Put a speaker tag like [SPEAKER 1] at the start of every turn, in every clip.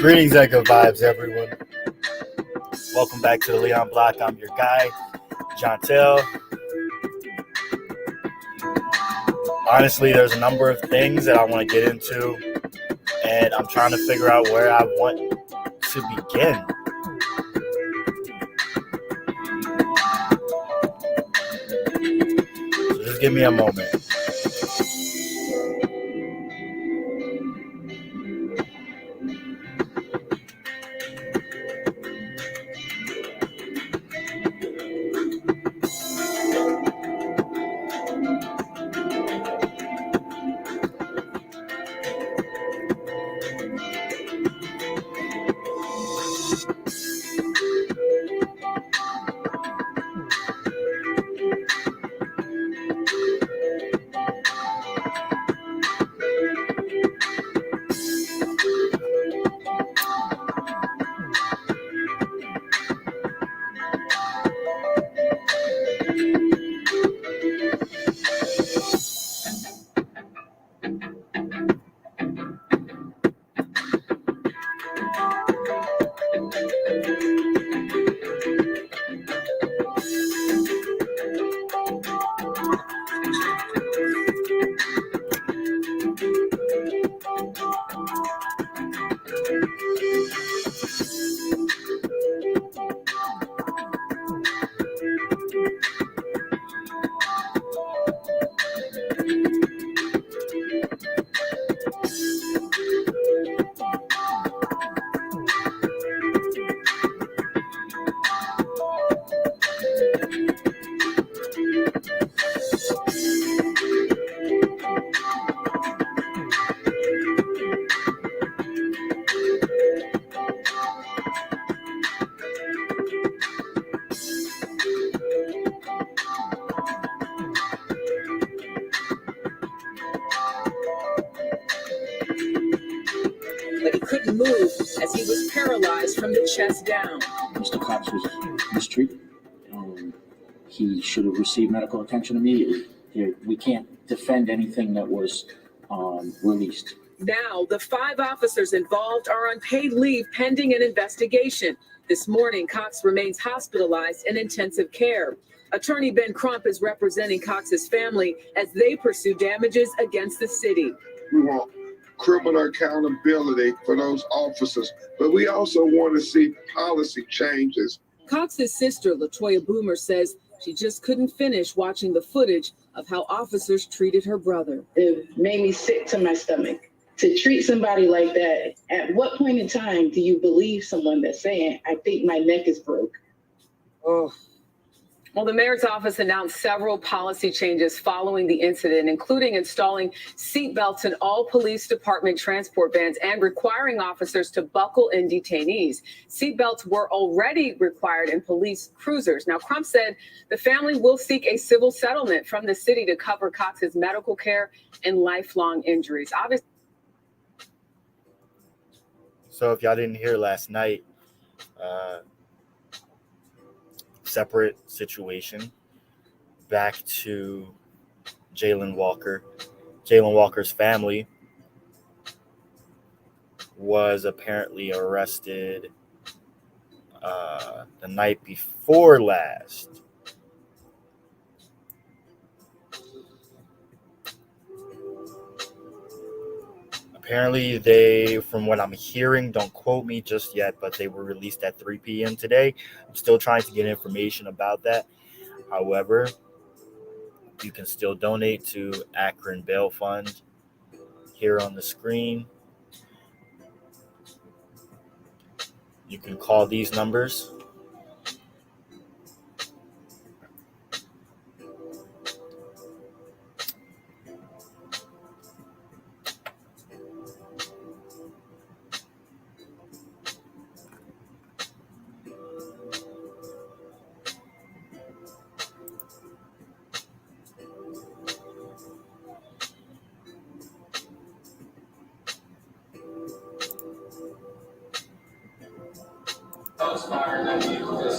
[SPEAKER 1] Greetings, Echo Vibes, everyone. Welcome back to the Leon Block. I'm your guy, Jontel. Honestly, there's a number of things that I want to get into, and I'm trying to figure out where I want to begin. So just give me a moment.
[SPEAKER 2] Couldn't move as he was paralyzed from the chest down.
[SPEAKER 3] Mr. Cox was mistreated. He should have received medical attention immediately. We can't defend anything that was released.
[SPEAKER 2] Now, the 5 officers involved are on paid leave pending an investigation. This morning, Cox remains hospitalized in intensive care. Attorney Ben Crump is representing Cox's family as they pursue damages against the city.
[SPEAKER 4] We want criminal accountability for those officers, but we also want to see policy changes.
[SPEAKER 2] Cox's sister, LaToya Boomer, says she just couldn't finish watching the footage of how officers treated her brother.
[SPEAKER 5] It made me sick to my stomach. To treat somebody like that, at what point in time do you believe someone that's saying, I think my neck is broke?
[SPEAKER 2] Oh. Well, the mayor's office announced several policy changes following the incident, including installing seatbelts in all police department transport vans and requiring officers to buckle in detainees. Seatbelts were already required in police cruisers. Now, Crump said the family will seek a civil settlement from the city to cover Cox's medical care and lifelong injuries. Obviously.
[SPEAKER 1] So if y'all didn't hear last night, separate situation, back to Jayland Walker. Jayland Walker's family was apparently arrested the night before last. Apparently they, from what I'm hearing, don't quote me just yet, but they were released at 3 p.m. today. I'm still trying to get information about that. However, you can still donate to Akron Bail Fund here on the screen. You can call these numbers.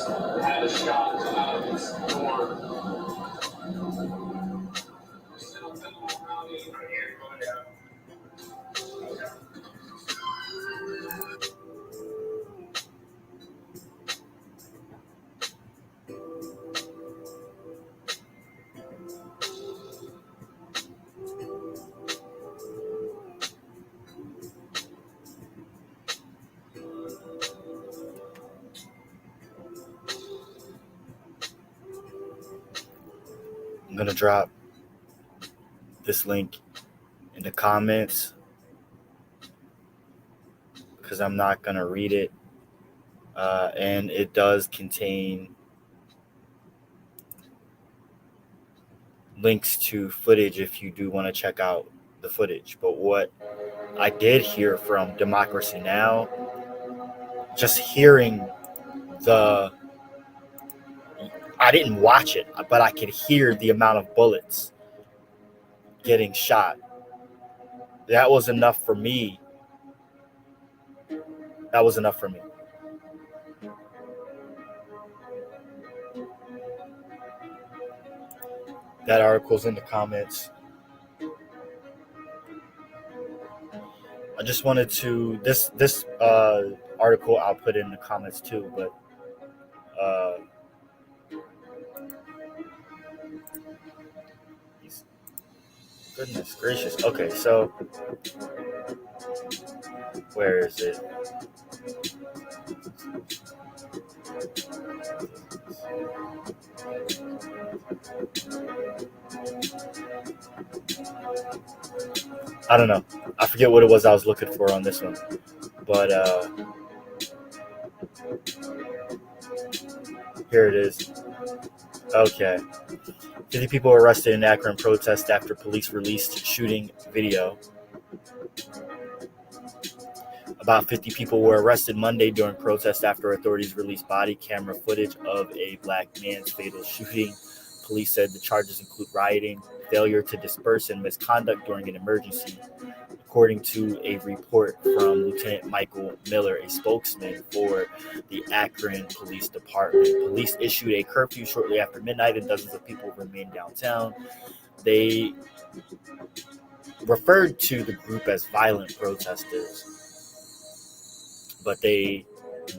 [SPEAKER 6] had a shot or
[SPEAKER 1] I'm going to drop this link in the comments because I'm not going to read it. And it does contain links to footage if you do want to check out the footage. But what I did hear from Democracy Now!, just hearing I didn't watch it, but I could hear the amount of bullets getting shot. That was enough for me. That article's in the comments. I just wanted to this article I'll put in the comments too, but goodness gracious. Okay, so where is it? I don't know. I forget what it was I was looking for on this one. But here it is. Okay. 50 people were arrested in Akron protest after police released shooting video. About 50 people were arrested Monday during protest after authorities released body camera footage of a black man's fatal shooting. Police said the charges include rioting, failure to disperse, and misconduct during an emergency, according to a report from Lieutenant Michael Miller, a spokesman for the Akron Police Department. Police issued a curfew shortly after midnight, and dozens of people remained downtown. They referred to the group as violent protesters, but they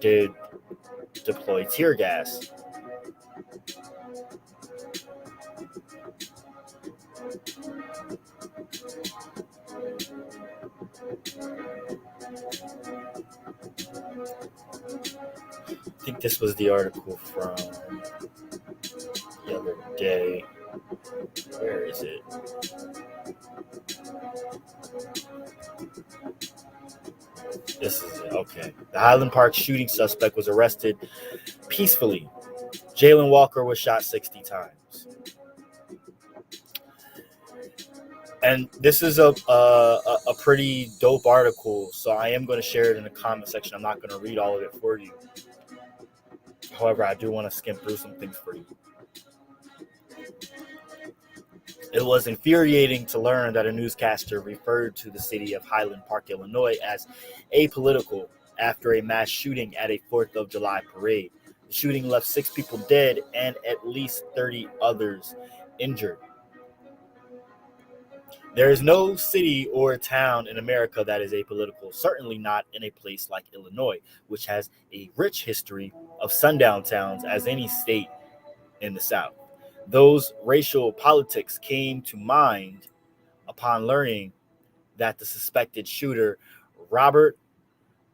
[SPEAKER 1] did deploy tear gas. I think this was the article from the other day. Where is it? This is it. Okay. The Highland Park shooting suspect was arrested peacefully. Jayland Walker was shot 60 times. And this is a pretty dope article, so I am going to share it in the comment section. I'm not going to read all of it for you. However, I do want to skim through some things for you. It was infuriating to learn that a newscaster referred to the city of Highland Park, Illinois, as apolitical after a mass shooting at a 4th of July parade. The shooting left 6 people dead and at least 30 others injured. There is no city or town in America that is apolitical, certainly not in a place like Illinois, which has a rich history of sundown towns as any state in the South. Those racial politics came to mind upon learning that the suspected shooter, Robert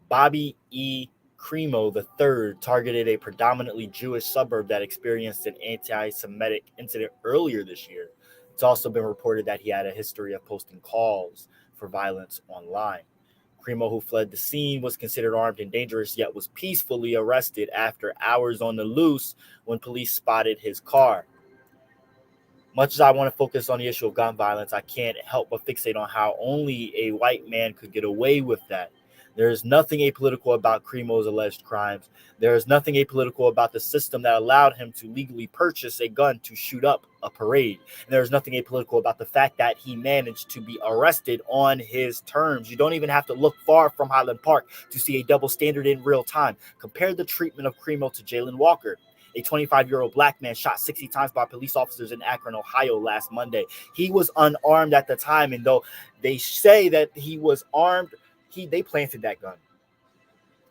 [SPEAKER 1] Bobby E. Crimo III, targeted a predominantly Jewish suburb that experienced an anti-Semitic incident earlier this year. It's also been reported that he had a history of posting calls for violence online. Crimo, who fled the scene, was considered armed and dangerous, yet was peacefully arrested after hours on the loose when police spotted his car. Much as I want to focus on the issue of gun violence, I can't help but fixate on how only a white man could get away with that. There is nothing apolitical about Crimo's alleged crimes. There is nothing apolitical about the system that allowed him to legally purchase a gun to shoot up a parade. And there is nothing apolitical about the fact that he managed to be arrested on his terms. You don't even have to look far from Highland Park to see a double standard in real time. Compare the treatment of Crimo to Jayland Walker, a 25-year-old black man shot 60 times by police officers in Akron, Ohio last Monday. He was unarmed at the time, and though they say that he was armed, they planted that gun.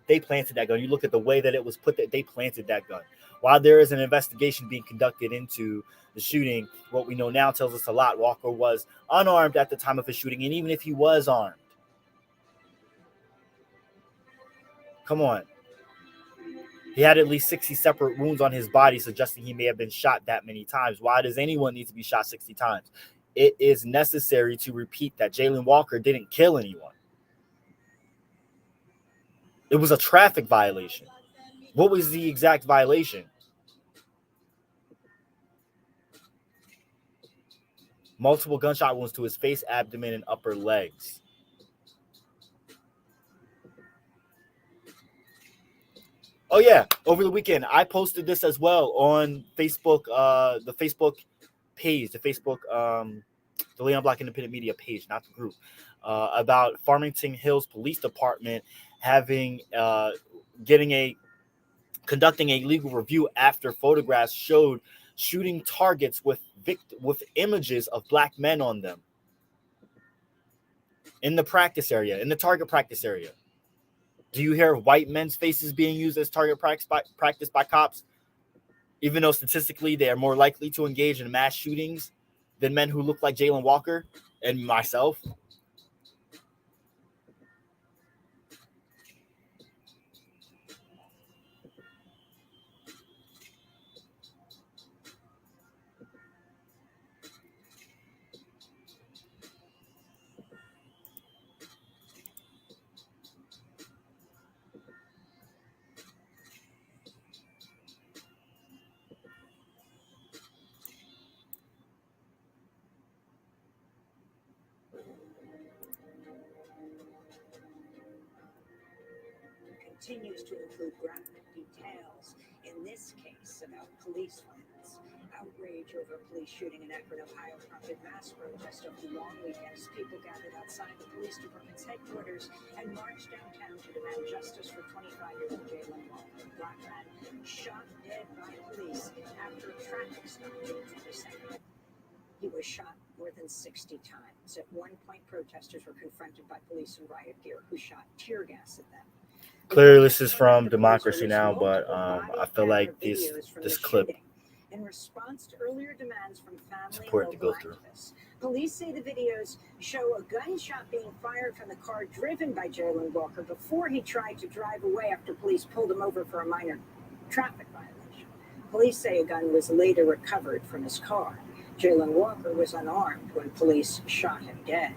[SPEAKER 1] They planted that gun. You look at the way that it was put, that they planted that gun. While there is an investigation being conducted into the shooting, what we know now tells us a lot. Walker was unarmed at the time of his shooting, and even if he was armed, come on. He had at least 60 separate wounds on his body, suggesting he may have been shot that many times. Why does anyone need to be shot 60 times? It is necessary to repeat that Jayland Walker didn't kill anyone. It was a traffic violation. What was the exact violation? Multiple gunshot wounds to his face, abdomen, and upper legs. Oh, yeah. Over the weekend, I posted this as well on Facebook, the Facebook page, the Leon Black Independent Media page, not the group, about Farmington Hills Police Department conducting a legal review after photographs showed shooting targets with images of black men on them in the practice area, in the target practice area. Do you hear white men's faces being used as target practice by cops, even though statistically they are more likely to engage in mass shootings than men who look like Jayland Walker and myself?
[SPEAKER 7] Continues to include graphic details, in this case about police violence. Outrage over police shooting in Akron, Ohio prompted mass protest over the long weekend as people gathered outside the police department's headquarters and marched downtown to demand justice for 25-year-old Jayland Walker, a black man shot dead by police after a traffic stop June 22nd. He was shot more than 60 times. At one point, protesters were confronted by police in riot gear who shot tear gas at them.
[SPEAKER 1] Clearly, this is from Democracy Now!, but I feel like this clip
[SPEAKER 7] in response to earlier demands from family
[SPEAKER 1] is important to go through.
[SPEAKER 7] Police say the videos show a gunshot being fired from the car driven by Jayland Walker before he tried to drive away after police pulled him over for a minor traffic violation. Police say a gun was later recovered from his car. Jayland Walker was unarmed when police shot him dead.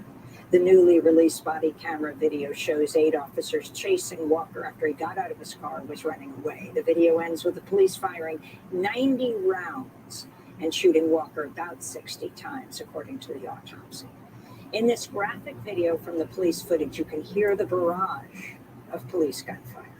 [SPEAKER 7] The newly released body camera video shows 8 officers chasing Walker after he got out of his car and was running away. The video ends with the police firing 90 rounds and shooting Walker about 60 times, according to the autopsy. In this graphic video from the police footage, you can hear the barrage of police gunfire.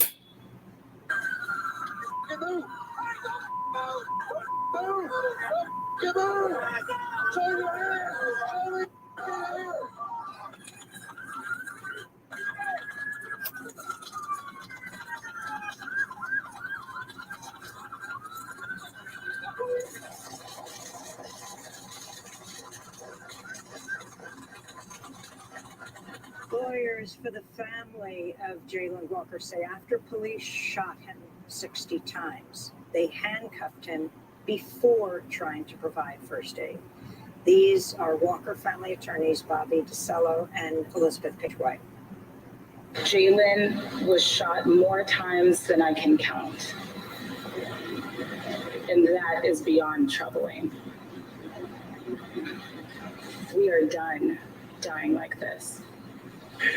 [SPEAKER 7] Lawyers for the family of Jayland Walker say after police shot him 60 times, they handcuffed him before trying to provide first aid. These are Walker family attorneys Bobby DeCello and Elizabeth Pitchwhite.
[SPEAKER 2] Jayland was shot more times than I can count. And that is beyond troubling. We are done dying like this.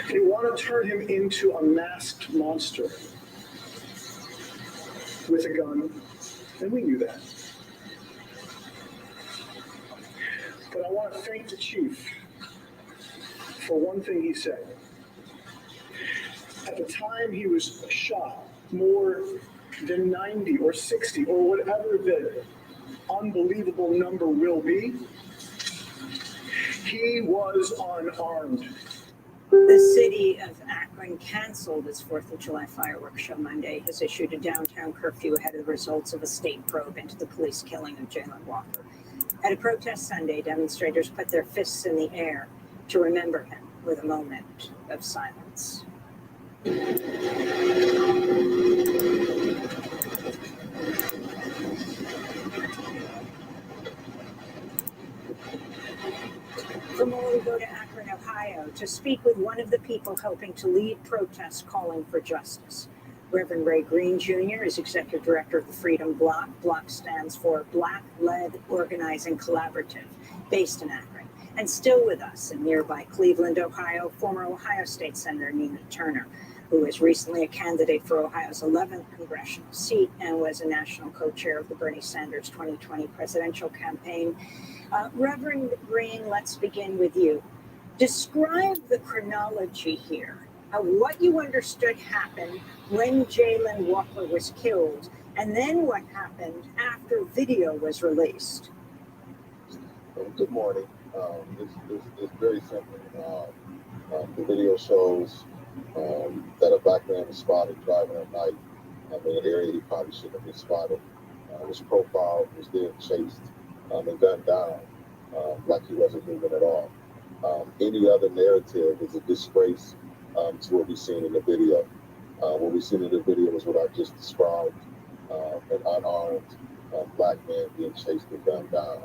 [SPEAKER 8] They want to turn him into a masked monster with a gun, and we knew that. But I want to thank the chief for one thing he said. At at the time he was shot, more than 90 or 60 or whatever the unbelievable number will be, he was unarmed.
[SPEAKER 7] The city of Akron canceled its 4th of July fireworks show Monday, has issued a downtown curfew ahead of the results of a state probe into the police killing of Jayland Walker. At a protest Sunday, demonstrators put their fists in the air to remember him with a moment of silence. For more, we go to Akron, Ohio, to speak with one of the people helping to lead protests calling for justice. Reverend Ray Green Jr. is executive director of the Freedom Bloc. Bloc stands for Black-Led Organizing Collaborative, based in Akron. And still with us in nearby Cleveland, Ohio, former Ohio State Senator Nina Turner, who was recently a candidate for Ohio's 11th congressional seat and was a national co-chair of the Bernie Sanders 2020 presidential campaign. Reverend Green, let's begin with you. Describe the chronology here of what you understood happened when Jayland Walker was killed, and then what happened after video was released.
[SPEAKER 9] Good morning. It's very simple. The video shows that a black man was spotted driving at night in an area he probably shouldn't have been spotted. Was profiled, was then chased and gunned down like he wasn't moving at all. Any other narrative is a disgrace to what we've seen in the video. What we've seen in the video is what I just described, an unarmed black man being chased and gunned down.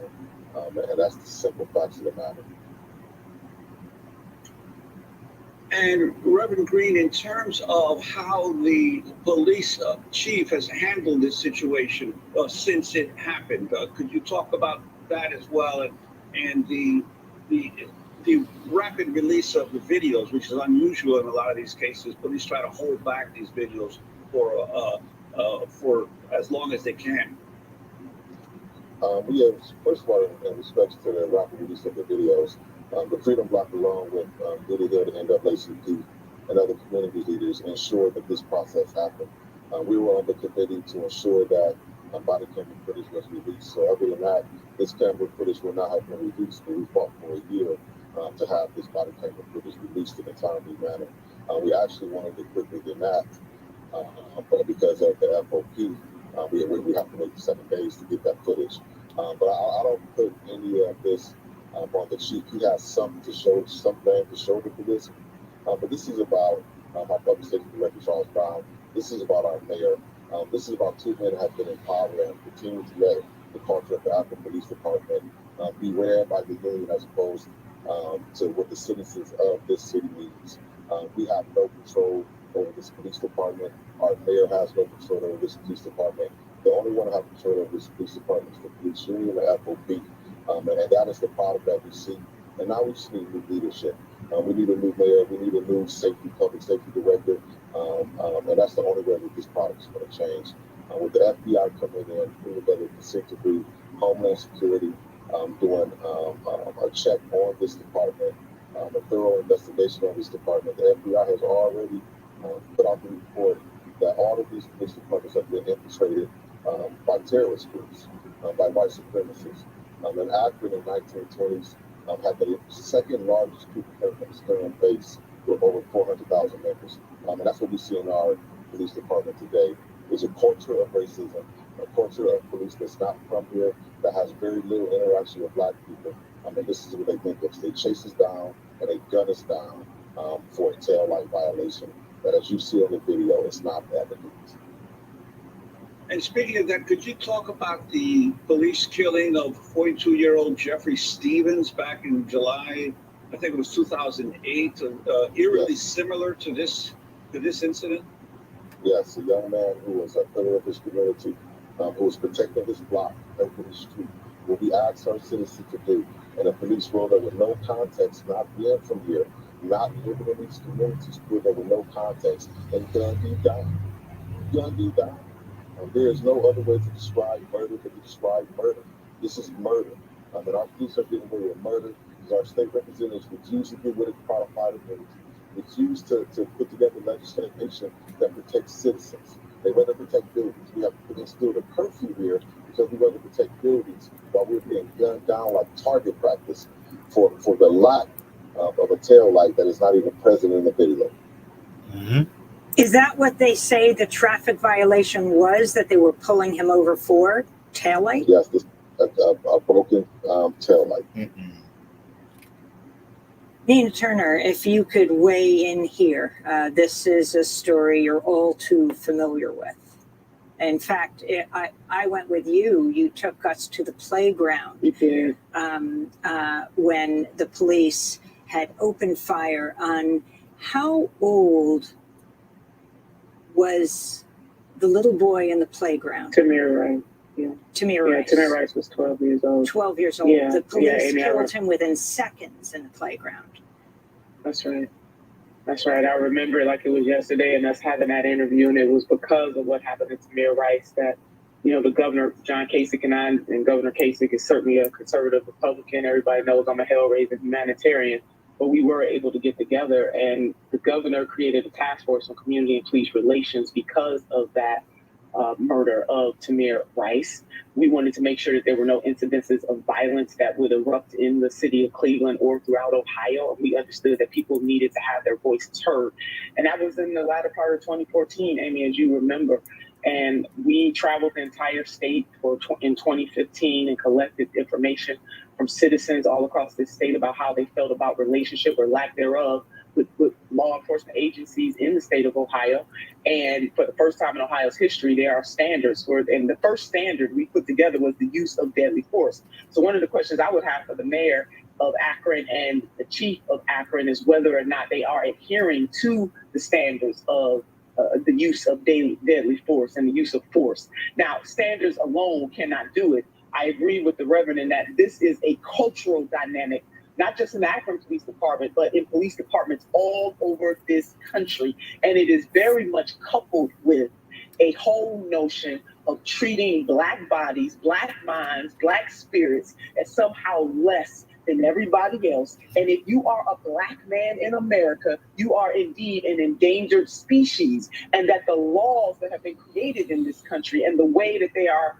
[SPEAKER 9] And that's the simple facts of the matter.
[SPEAKER 10] And Reverend Green, in terms of how the police chief has handled this situation since it happened, could you talk about that as well, and the rapid release of the videos, which is unusual in a lot of these cases? Police try to hold back these videos for as long as they can.
[SPEAKER 9] First of all, in respect to the rapid release of the videos, the Freedom Bloc, along with Diddy Hill, the NAACP, and other community leaders, ensured that this process happened. We were on the committee to ensure that body camera footage was released. So other than that, this camera footage will not have been released, but we fought for a year to have this body camera footage released in a timely manner. We actually wanted it quicker than that, but because of the FOP, we have to wait 7 days to get that footage. But I don't put any of this on the chief. He has something to show, something to shoulder for this. But this is about our public safety director, Charles Brown. This is about our mayor. This is about 2 men that have been in power and continue to let the culture of the Akron Police Department be ran by the union as opposed to what the citizens of this city needs. We have no control over this police department. Our mayor has no control over this police department. The only one that has control over this police department is the police union, the FOP. And that is the product that we see. And now we just need new leadership. We need a new mayor. We need a new public safety director. And that's the only way that this product is going to change. With the FBI coming in, putting together a consent decree, Homeland Security doing a check on this department, a thorough investigation on this department. The FBI has already put out the report that all of these police departments have been infiltrated by terrorist groups, by white supremacists. And Akron in the 1920s had the second largest Ku Klux Klan base with over 400,000 members. And that's what we see in our police department today. It's a culture of racism, a culture of police that's not from here, that has very little interaction with black people. And this is what they think of. They chase us down and they gun us down for a taillight violation. But as you see on the video, it's not evident.
[SPEAKER 10] And speaking of that, could you talk about the police killing of 42-year-old Jeffrey Stevens back in July, I think it was 2008, eerily similar to this incident?
[SPEAKER 9] Yes, a young man who was a pillar of his community, who was protecting his block, helping his street. What we asked our citizens to do, and the police rolled up with no context, not being from here, not living in these communities, pulled up with no context, and gunned you down. Gunned you down. There is no other way to describe murder than to describe murder. This is murder. And our police are getting away with murder because our state representatives refuse to get rid of fighter minutes. refuse to put together legislation that protects citizens. They rather protect buildings. We have instilled a curfew here because we rather protect buildings while we're being gunned down like target practice for the lack of a tail light that is not even present in the video.
[SPEAKER 1] Mm-hmm.
[SPEAKER 7] Is that what they say the traffic violation was that they were pulling him over for? Taillight?
[SPEAKER 9] Yes, a broken tail light.
[SPEAKER 1] Mm-hmm.
[SPEAKER 7] Nina Turner, if you could weigh in here, this is a story you're all too familiar with. In fact, I went with you. You took us to the playground.
[SPEAKER 5] You did.
[SPEAKER 7] When the police had opened fire on how old was the little boy in the playground?
[SPEAKER 5] Tamir Rice. Yeah.
[SPEAKER 7] Tamir Rice.
[SPEAKER 5] Yeah, Tamir Rice was 12 years old.
[SPEAKER 7] 12 years old.
[SPEAKER 5] Yeah,
[SPEAKER 7] The police
[SPEAKER 5] yeah,
[SPEAKER 7] killed him within seconds in the playground.
[SPEAKER 5] That's right. That's right. I remember it like it was yesterday, and us having that interview, and it was because of what happened to Tamir Rice that, you know, the governor, John Kasich, and Governor Kasich is certainly a conservative Republican. Everybody knows I'm a hell-raising humanitarian. But we were able to get together, and the governor created a task force on community and police relations because of that murder of Tamir Rice. We wanted to make sure that there were no incidences of violence that would erupt in the city of Cleveland or throughout Ohio. We understood that people needed to have their voices heard. And that was in the latter part of 2014, Amy, as you remember. And we traveled the entire state in 2015 and collected information from citizens all across this state about how they felt about relationship or lack thereof with law enforcement agencies in the state of Ohio. And for the first time in Ohio's history, there are standards and the first standard we put together was the use of deadly force. So one of the questions I would have for the mayor of Akron and the chief of Akron is whether or not they are adhering to the standards of the use of deadly force and the use of force. Now, standards alone cannot do it. I agree with the Reverend in that this is a cultural dynamic, not just in the Akron Police Department, but in police departments all over this country. And it is very much coupled with a whole notion of treating Black bodies, Black minds, Black spirits as somehow less than everybody else. And if you are a Black man in America, you are indeed an endangered species. And that the laws that have been created in this country and the way that they are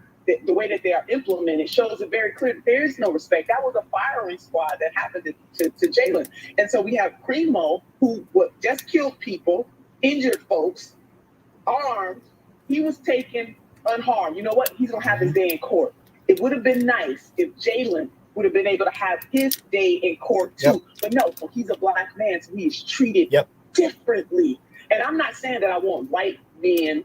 [SPEAKER 5] implemented shows it very clear that there is no respect. That was a firing squad that happened to Jayland. And so we have Crimo, who just killed people, injured folks, armed. He was taken unharmed. You know what? He's going to have his day in court. It would have been nice if Jayland would have been able to have his day in court too. Yep. But no, he's a Black man, so he is treated differently. And I'm not saying that I want white men,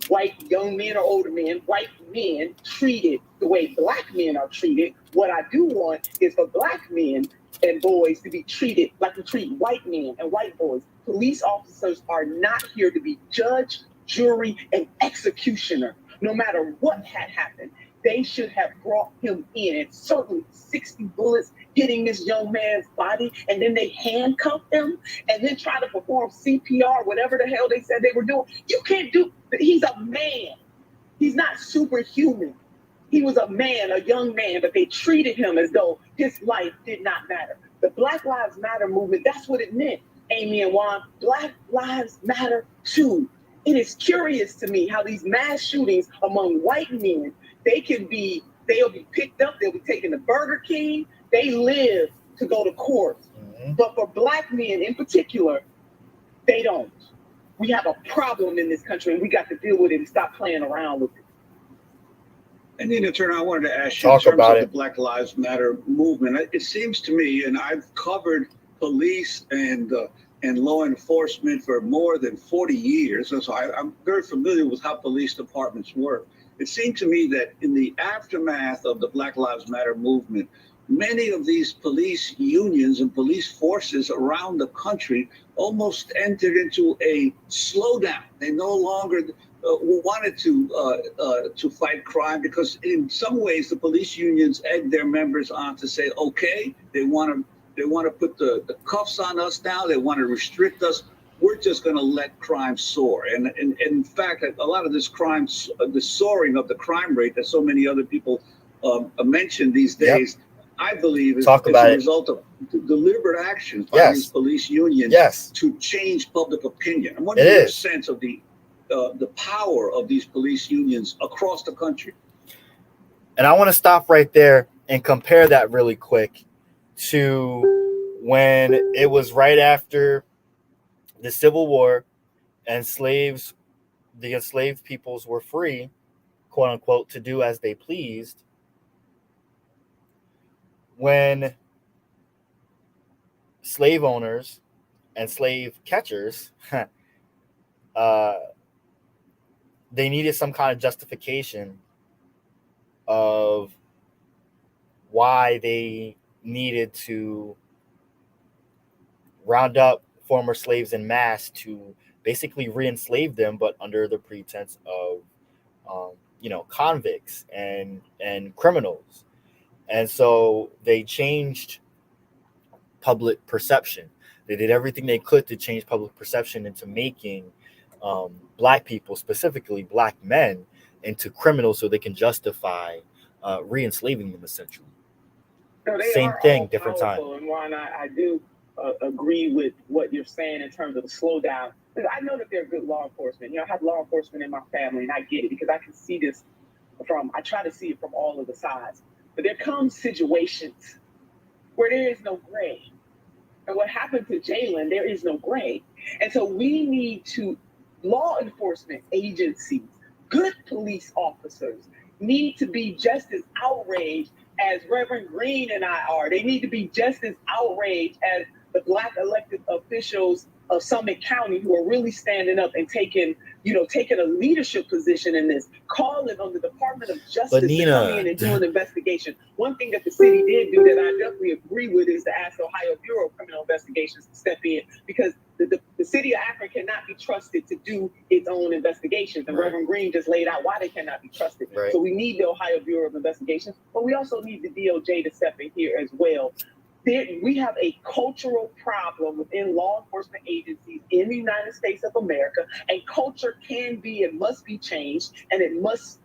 [SPEAKER 5] white young men or older men, white men treated the way Black men are treated. What I do want is for Black men and boys to be treated like we treat white men and white boys. Police officers are not here to be judge, jury, and executioner. No matter what had happened, they should have brought him in. And certainly 60 bullets hitting this young man's body, and then they handcuffed him and then try to perform CPR, whatever the hell they said they were doing. You can't do, he's a man. He's not superhuman. He was a man, a young man, but they treated him as though his life did not matter. The Black Lives Matter movement, that's what it meant, Amy and Juan. Black Lives Matter too. It is curious to me how these mass shootings among white men, they'll be picked up, they'll be taken to Burger King, they live to go to court. Mm-hmm. But for Black men in particular, they don't. We have a problem in this country and we got to deal with it and stop playing around with it.
[SPEAKER 10] And Nina Turner, I wanted to ask you in terms of the Black Lives Matter movement. It seems to me, and I've covered police and law enforcement for more than 40 years, and so I'm very familiar with how police departments work. It seemed to me that in the aftermath of the Black Lives Matter movement, many of these police unions and police forces around the country almost entered into a slowdown. They no longer wanted to fight crime because in some ways the police unions egged their members on to say, okay, they want to put the cuffs on us now. They want to restrict us. We're just going to let crime soar. And in fact, a lot of this crime, the soaring of the crime rate that so many other people mention these days, I believe, is
[SPEAKER 1] Talk about
[SPEAKER 10] a
[SPEAKER 1] it.
[SPEAKER 10] result of deliberate actions by
[SPEAKER 1] Yes.
[SPEAKER 10] these police unions
[SPEAKER 1] Yes.
[SPEAKER 10] to change public opinion. I want
[SPEAKER 1] It
[SPEAKER 10] your
[SPEAKER 1] is.
[SPEAKER 10] sense of the power of these police unions across the country.
[SPEAKER 1] And I want to stop right there and compare that really quick to when it was right after the Civil War and the enslaved peoples were free, quote unquote, to do as they pleased. When slave owners and slave catchers, they needed some kind of justification of why they needed to round up former slaves en masse to basically re-enslave them, but under the pretense of convicts and criminals. And so they changed public perception. They did everything they could to change public perception into making black people, specifically black men, into criminals so they can justify re-enslaving them, essentially.
[SPEAKER 5] No, they
[SPEAKER 1] Same
[SPEAKER 5] are
[SPEAKER 1] thing,
[SPEAKER 5] all
[SPEAKER 1] different
[SPEAKER 5] powerful,
[SPEAKER 1] time.
[SPEAKER 5] and Ron, I do agree with what you're saying in terms of the slowdown. Because I know that they're good law enforcement. I have law enforcement in my family, and I get it because I can see this I try to see it from all of the sides. But there come situations where there is no gray. And what happened to Jayland, there is no gray. And so we need to, law enforcement agencies, good police officers, need to be just as outraged as Reverend Green and I are. They need to be just as outraged as the Black elected officials of Summit County who are really standing up and taking a leadership position in this, calling on the Department of Justice to come in and do an investigation. One thing that the city did do that I definitely agree with is to ask the Ohio Bureau of Criminal Investigations to step in, because the city of Akron cannot be trusted to do its own investigations. And Reverend Green just laid out why they cannot be trusted.
[SPEAKER 1] Right.
[SPEAKER 5] So we need the Ohio Bureau of Investigations, but we also need the DOJ to step in here as well. We have a cultural problem within law enforcement agencies in the United States of America, and culture can be and must be changed, and it must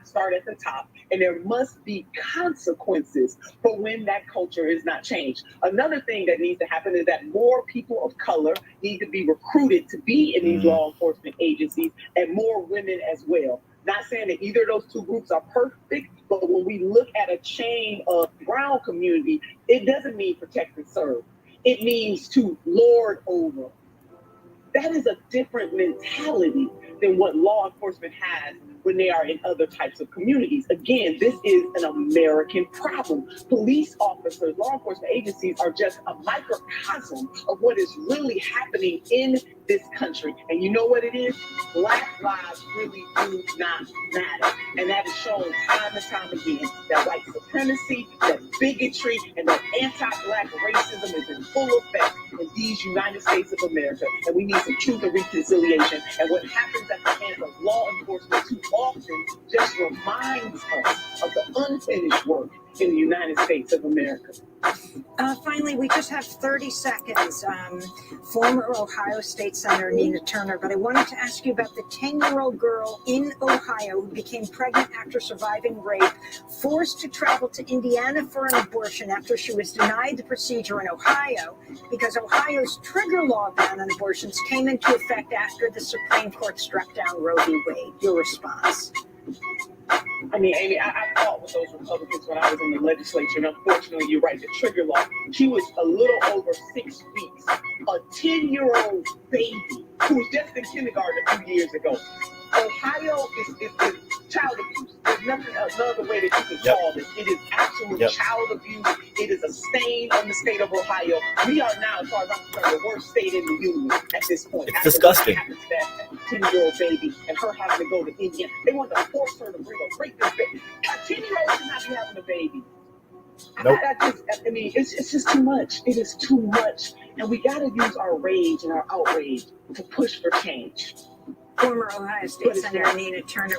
[SPEAKER 5] start at the top, and there must be consequences for when that culture is not changed. Another thing that needs to happen is that more people of color need to be recruited to be in these law enforcement agencies, and more women as well. Not saying that either of those two groups are perfect, but when we look at a chain of brown community, it doesn't mean protect and serve. It means to lord over. That is a different mentality than what law enforcement has when they are in other types of communities. Again, this is an American problem. Police officers, law enforcement agencies are just a microcosm of what is really happening in this country. And you know what it is? Black lives really do not matter. And that is shown time and time again. That white supremacy, that bigotry, and that anti-Black racism is in full effect in these United States of America. And we need some truth and reconciliation. And what happens at the hands of law enforcement too often just reminds us of the unfinished work in the United States of America.
[SPEAKER 7] Finally, we just have 30 seconds. Former Ohio State Senator Nina Turner, but I wanted to ask you about the 10-year-old girl in Ohio who became pregnant after surviving rape, forced to travel to Indiana for an abortion after she was denied the procedure in Ohio because Ohio's trigger law ban on abortions came into effect after the Supreme Court struck down Roe v. Wade. Your response?
[SPEAKER 5] I mean, Amy, I fought with those Republicans when I was in the legislature, and unfortunately, you're right, the trigger law. She was a little over 6 weeks, a 10-year-old baby who was just in kindergarten a few years ago. Ohio is child abuse. There's nothing else, no other way that you can call this. It is absolute child abuse. It is a stain on the state of Ohio. We are now, as far as I'm concerned, the worst state in the union at this point.
[SPEAKER 1] It's disgusting.
[SPEAKER 5] That 10-year-old baby and her having to go to Indiana. They want to force her to bring a rapist baby. A 10-year-old should not be having a baby.
[SPEAKER 1] Nope.
[SPEAKER 5] I mean, it's just too much. It is too much. And we got to use our rage and our outrage to push for change.
[SPEAKER 7] Former Ohio State Senator Nina Turner.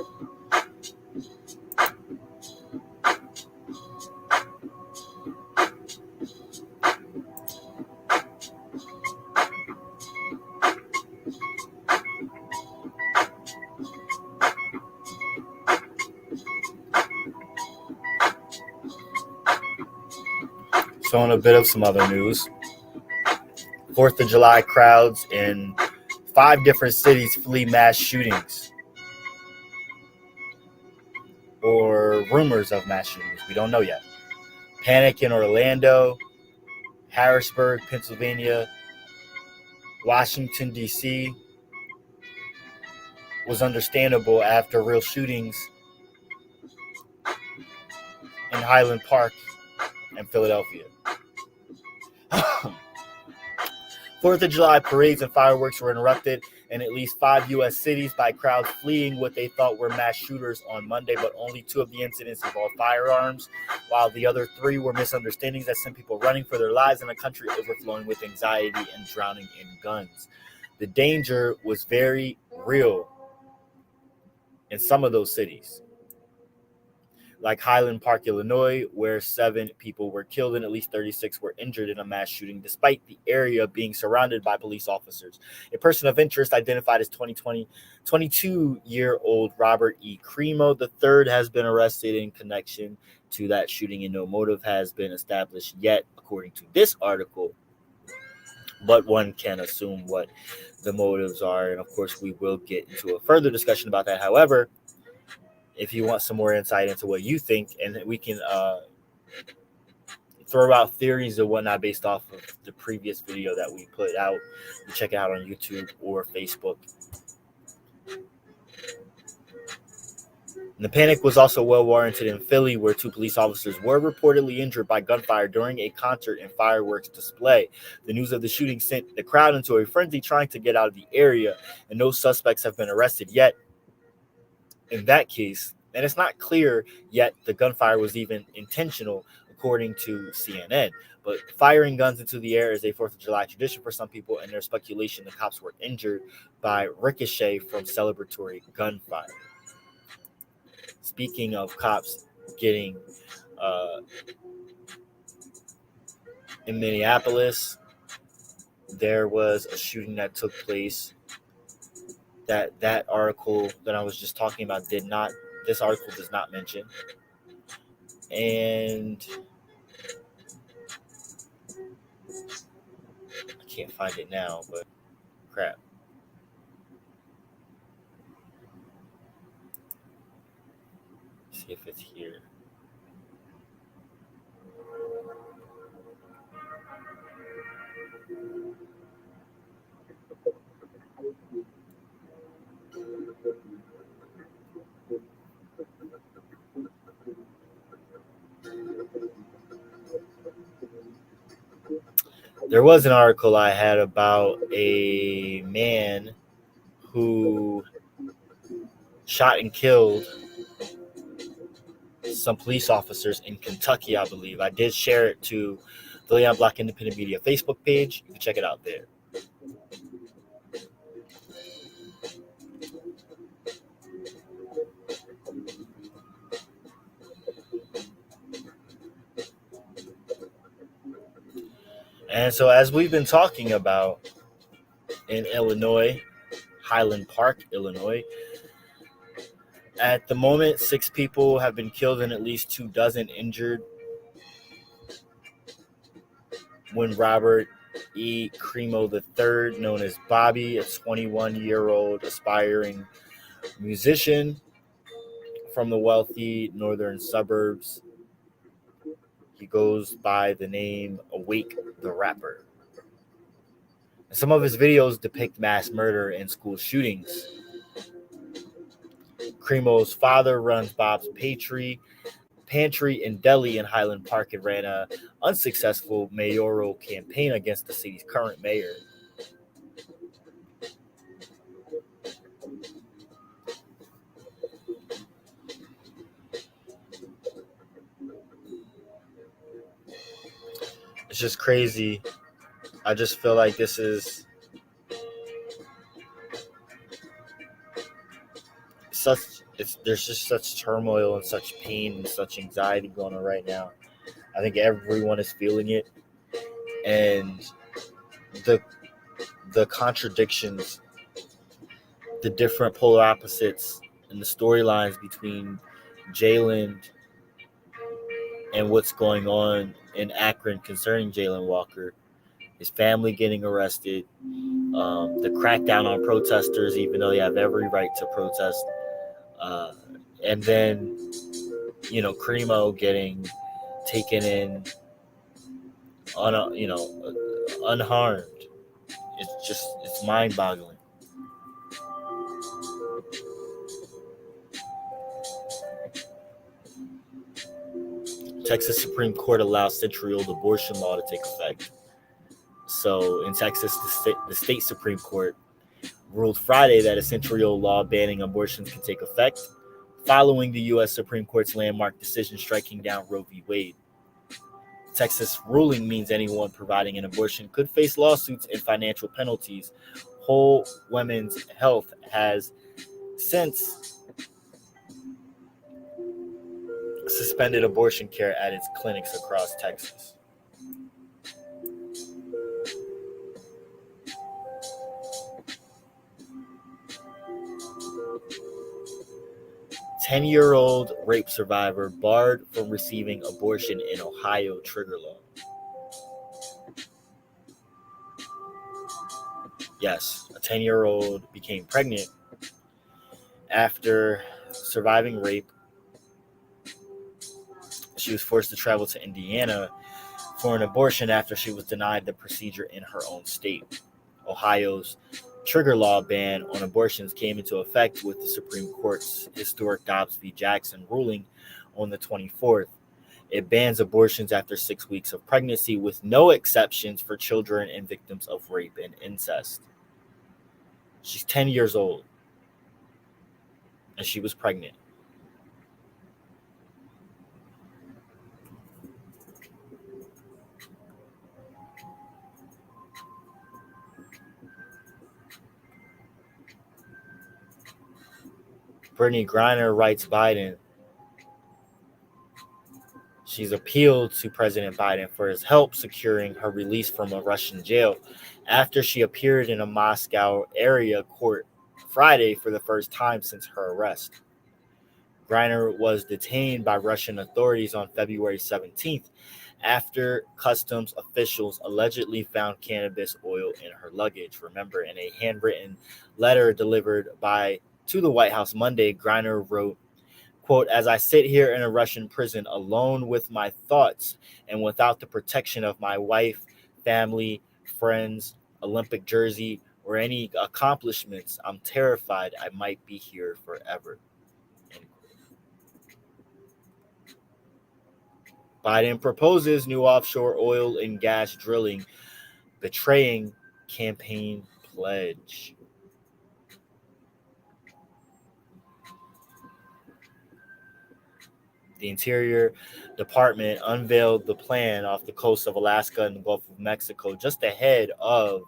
[SPEAKER 1] So on a bit of some other news, 4th of July crowds in 5 different cities flee mass shootings or rumors of mass shootings. We don't know yet. Panic in Orlando, Harrisburg, Pennsylvania, Washington, D.C. was understandable after real shootings in Highland Park and Philadelphia. 4th of July parades and fireworks were interrupted in at least 5 U.S. cities by crowds fleeing what they thought were mass shooters on Monday, but only 2 of the incidents involved firearms, while the other 3 were misunderstandings that sent people running for their lives in a country overflowing with anxiety and drowning in guns. The danger was very real in some of those cities, like Highland Park, Illinois, where 7 people were killed and at least 36 were injured in a mass shooting, despite the area being surrounded by police officers. A person of interest identified as 22-year-old Robert E. Crimo III has been arrested in connection to that shooting, and no motive has been established yet, according to this article. But one can assume what the motives are, and of course we will get into a further discussion about that. However, if you want some more insight into what you think, and we can throw out theories or whatnot based off of the previous video that we put out, you check it out on YouTube or Facebook. And the panic was also well warranted in Philly, where 2 police officers were reportedly injured by gunfire during a concert and fireworks display. The news of the shooting sent the crowd into a frenzy trying to get out of the area, and no suspects have been arrested yet. In that case, and it's not clear yet the gunfire was even intentional, according to CNN. But firing guns into the air is a 4th of July tradition for some people, and there's speculation the cops were injured by ricochet from celebratory gunfire. Speaking of cops getting in Minneapolis, there was a shooting that took place that article that I was just talking about this article does not mention. And I can't find it now, but crap. Let's see if it's here. There was an article I had about a man who shot and killed some police officers in Kentucky, I believe. I did share it to the Leon Block Independent Media Facebook page. You can check it out there. And so as we've been talking about in Illinois, Highland Park, Illinois, at the moment, 6 people have been killed and at least 24 injured when Robert E. Crimo III, known as Bobby, a 21-year-old aspiring musician from the wealthy northern suburbs. He goes by the name Awake the Rapper. Some of his videos depict mass murder and school shootings. Crimo's father runs Bob's Pantry and Deli in Highland Park and ran an unsuccessful mayoral campaign against the city's current mayor. It's just crazy. I just feel like this is there's just such turmoil and such pain and such anxiety going on right now. I think everyone is feeling it, and the contradictions, the different polar opposites, and the storylines between Jayland and what's going on in Akron concerning Jayland Walker, his family getting arrested, the crackdown on protesters, even though they have every right to protest, and then, Crimo getting taken in unharmed. It's mind-boggling. Texas Supreme Court allows century-old abortion law to take effect. So in Texas, the state Supreme Court ruled Friday that a century-old law banning abortions can take effect, following the U.S. Supreme Court's landmark decision striking down Roe v. Wade. Texas ruling means anyone providing an abortion could face lawsuits and financial penalties. Whole Women's Health has since suspended abortion care at its clinics across Texas. Ten-year-old rape survivor barred from receiving abortion in Ohio trigger law. Yes, a 10-year-old became pregnant after surviving rape. She was forced to travel to Indiana for an abortion after she was denied the procedure in her own state. Ohio's trigger law ban on abortions came into effect with the Supreme Court's historic Dobbs v. Jackson ruling on the 24th. It bans abortions after 6 weeks of pregnancy with no exceptions for children and victims of rape and incest. She's 10 years old, and she was pregnant. Brittany Griner writes Biden. She's appealed to President Biden for his help securing her release from a Russian jail after she appeared in a Moscow area court Friday for the first time since her arrest. Griner was detained by Russian authorities on February 17th after customs officials allegedly found cannabis oil in her luggage. Remember, in a handwritten letter delivered to the White House Monday, Griner wrote, quote, "As I sit here in a Russian prison alone with my thoughts and without the protection of my wife, family, friends, Olympic jersey, or any accomplishments, I'm terrified I might be here forever." Biden proposes new offshore oil and gas drilling, betraying campaign pledge. The Interior Department unveiled the plan off the coast of Alaska and the Gulf of Mexico just ahead of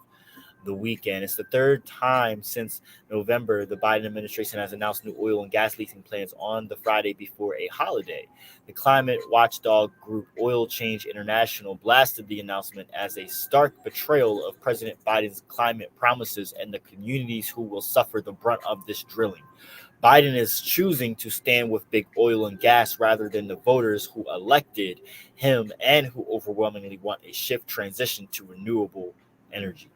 [SPEAKER 1] the weekend. It's the third time since November the Biden administration has announced new oil and gas leasing plans on the Friday before a holiday. The climate watchdog group Oil Change International blasted the announcement as a stark betrayal of President Biden's climate promises and the communities who will suffer the brunt of this drilling. Biden is choosing to stand with big oil and gas rather than the voters who elected him and who overwhelmingly want a shift transition to renewable energy.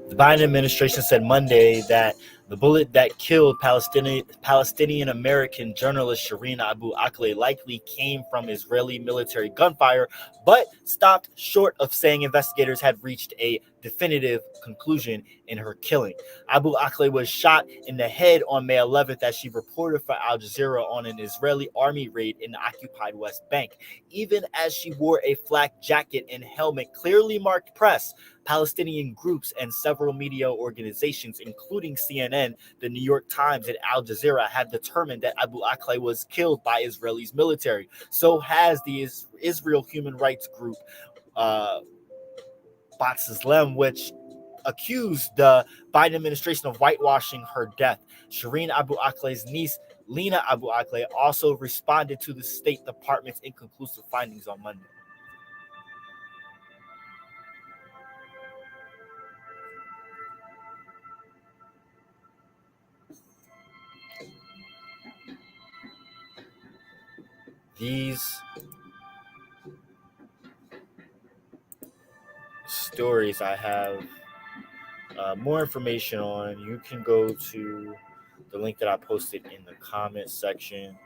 [SPEAKER 1] The Biden administration said Monday that the bullet that killed Palestinian-American journalist Shireen Abu Akleh likely came from Israeli military gunfire, but stopped short of saying investigators had reached a definitive conclusion in her killing. Abu Akleh was shot in the head on May 11th as she reported for Al Jazeera on an Israeli army raid in the occupied West Bank. Even as she wore a flak jacket and helmet clearly marked press, Palestinian groups and several media organizations, including CNN, the New York Times, and Al Jazeera, have determined that Abu Akleh was killed by Israel's military. So has the Israel human rights group B'Tselem, which accused the Biden administration of whitewashing her death. Shireen Abu Akleh's niece, Lena Abu Akleh also responded to the State Department's inconclusive findings on Monday. These stories I have more information on. You can go to the link that I posted in the comment section.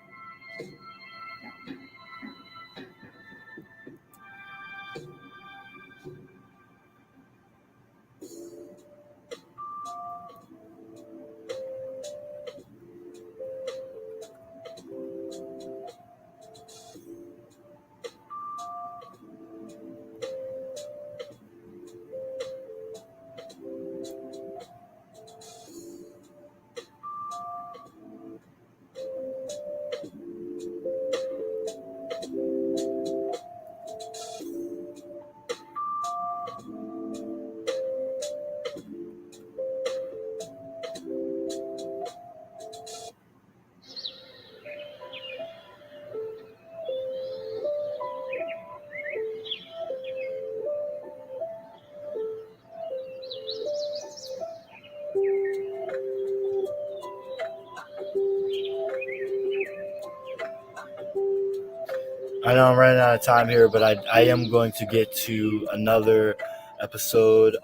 [SPEAKER 1] I know I'm running out of time here, but I am going to get to another episode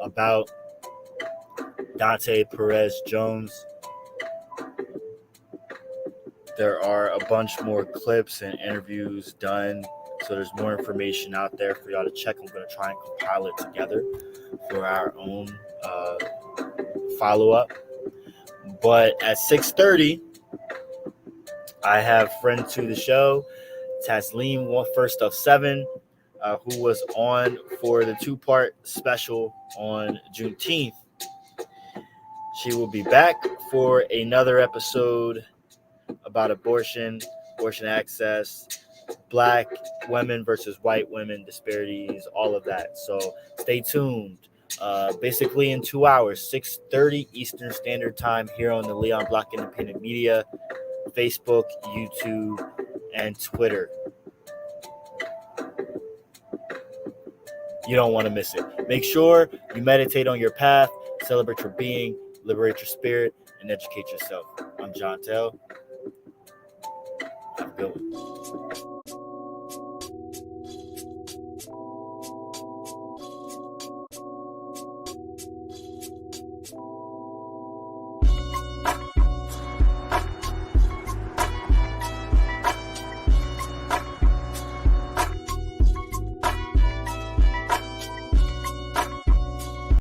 [SPEAKER 1] about Donte Perez Jones. There are a bunch more clips and interviews done, so there's more information out there for y'all to check. I'm going to try and compile it together for our own follow-up. But at 6:30, I have friend to the show, Taslim, first of 7, who was on for the 2-part special on Juneteenth. She will be back for another episode about abortion access, Black women versus white women disparities, all of that. So stay tuned. Basically in 2 hours, 6:30 Eastern Standard Time here on the Leon Block Independent Media, Facebook, YouTube, and Twitter. You don't want to miss it. Make sure you meditate on your path, celebrate your being, liberate your spirit, and educate yourself. I'm John Tell. Have a good one.